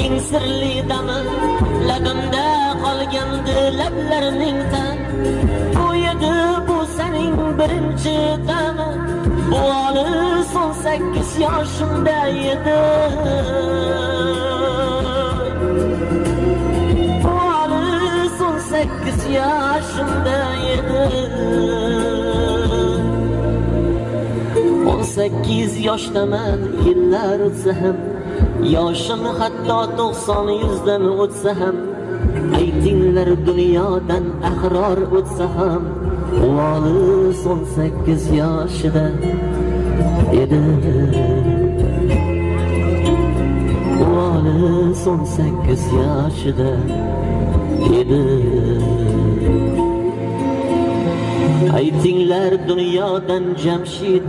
eng sirli dami labimda qolgandi lablarning tan bu edi bu sening birinchi dami bu olis 18 yoshimda edi bu olis 18 yoshimda edi 18 yoshdaman yillar o'tsa ham yoshim hatto 90-100dan o'tsa ham aytinglar dunyodan ahror o'tsa ham olis 18 yoshida edi olis 18 yoshida edi aytinglar dunyodan Jamshid